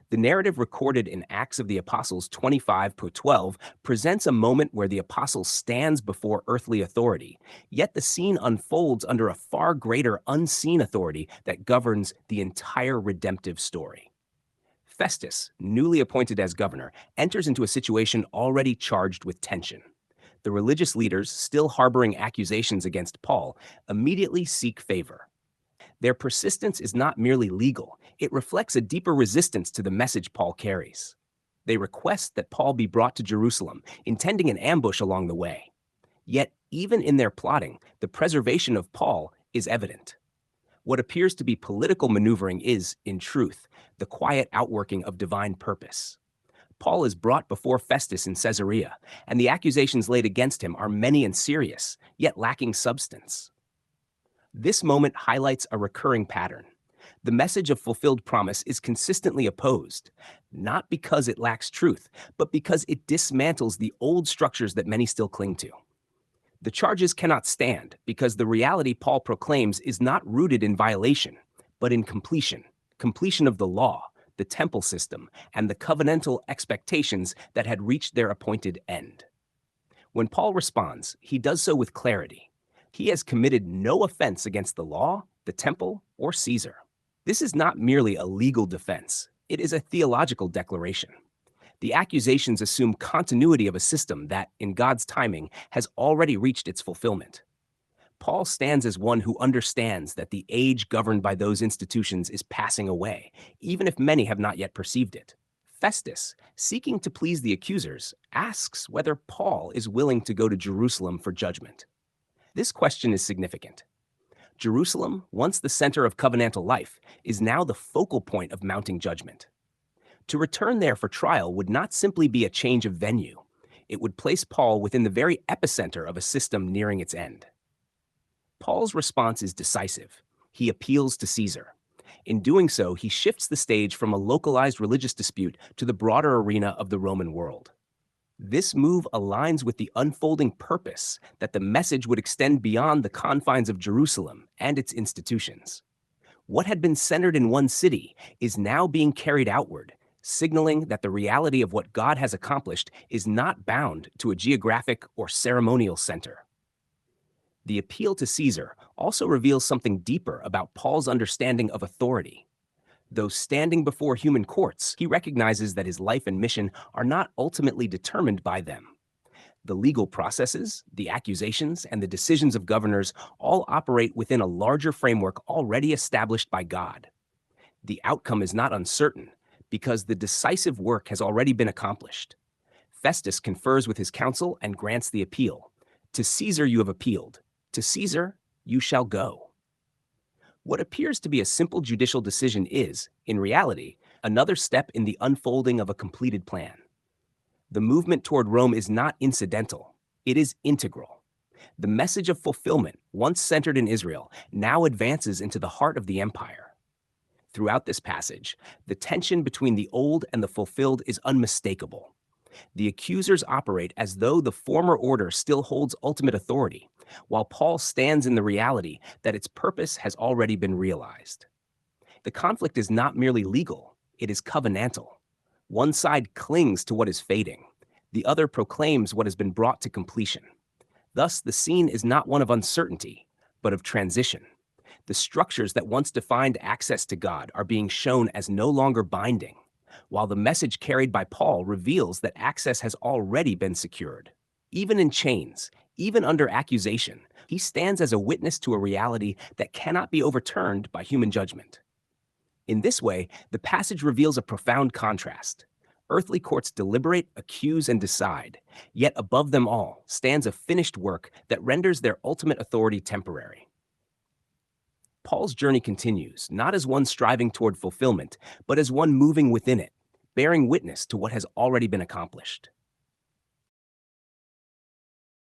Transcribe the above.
The narrative recorded in Acts of the Apostles 25:12 presents a moment where the apostle stands before earthly authority, yet the scene unfolds under a far greater unseen authority that governs the entire redemptive story. Festus, newly appointed as governor, enters into a situation already charged with tension. The religious leaders, still harboring accusations against Paul, immediately seek favor. Their persistence is not merely legal, it reflects a deeper resistance to the message Paul carries. They request that Paul be brought to Jerusalem, intending an ambush along the way. Yet, even in their plotting, the preservation of Paul is evident. What appears to be political maneuvering is, in truth, the quiet outworking of divine purpose. Paul is brought before Festus in Caesarea, and the accusations laid against him are many and serious, yet lacking substance. This moment highlights a recurring pattern. The message of fulfilled promise is consistently opposed, not because it lacks truth, but because it dismantles the old structures that many still cling to. The charges cannot stand because the reality Paul proclaims is not rooted in violation, but in completion, completion of the law, the temple system, and the covenantal expectations that had reached their appointed end. When Paul responds, he does so with clarity. He has committed no offense against the law, the temple, or Caesar. This is not merely a legal defense, it is a theological declaration. The accusations assume continuity of a system that, in God's timing, has already reached its fulfillment. Paul stands as one who understands that the age governed by those institutions is passing away, even if many have not yet perceived it. Festus, seeking to please the accusers, asks whether Paul is willing to go to Jerusalem for judgment. This question is significant. Jerusalem, once the center of covenantal life, is now the focal point of mounting judgment. To return there for trial would not simply be a change of venue. It would place Paul within the very epicenter of a system nearing its end. Paul's response is decisive. He appeals to Caesar. In doing so, he shifts the stage from a localized religious dispute to the broader arena of the Roman world. This move aligns with the unfolding purpose that the message would extend beyond the confines of Jerusalem and its institutions. What had been centered in one city is now being carried outward, signaling that the reality of what God has accomplished is not bound to a geographic or ceremonial center. The appeal to Caesar also reveals something deeper about Paul's understanding of authority. Though standing before human courts, he recognizes that his life and mission are not ultimately determined by them. The legal processes, the accusations, and the decisions of governors all operate within a larger framework already established by God. The outcome is not uncertain because the decisive work has already been accomplished. Festus confers with his council and grants the appeal. To Caesar you have appealed. To Caesar you shall go. What appears to be a simple judicial decision is, in reality, another step in the unfolding of a completed plan. The movement toward Rome is not incidental, it is integral. The message of fulfillment, once centered in Israel, now advances into the heart of the empire. Throughout this passage, the tension between the old and the fulfilled is unmistakable. The accusers operate as though the former order still holds ultimate authority, while Paul stands in the reality that its purpose has already been realized. The conflict is not merely legal, it is covenantal. One side clings to what is fading, the other proclaims what has been brought to completion. Thus, the scene is not one of uncertainty, but of transition. The structures that once defined access to God are being shown as no longer binding, while the message carried by Paul reveals that access has already been secured. Even in chains, even under accusation, he stands as a witness to a reality that cannot be overturned by human judgment. In this way, the passage reveals a profound contrast. Earthly courts deliberate, accuse, and decide, yet above them all stands a finished work that renders their ultimate authority temporary. Paul's journey continues, not as one striving toward fulfillment, but as one moving within it, bearing witness to what has already been accomplished.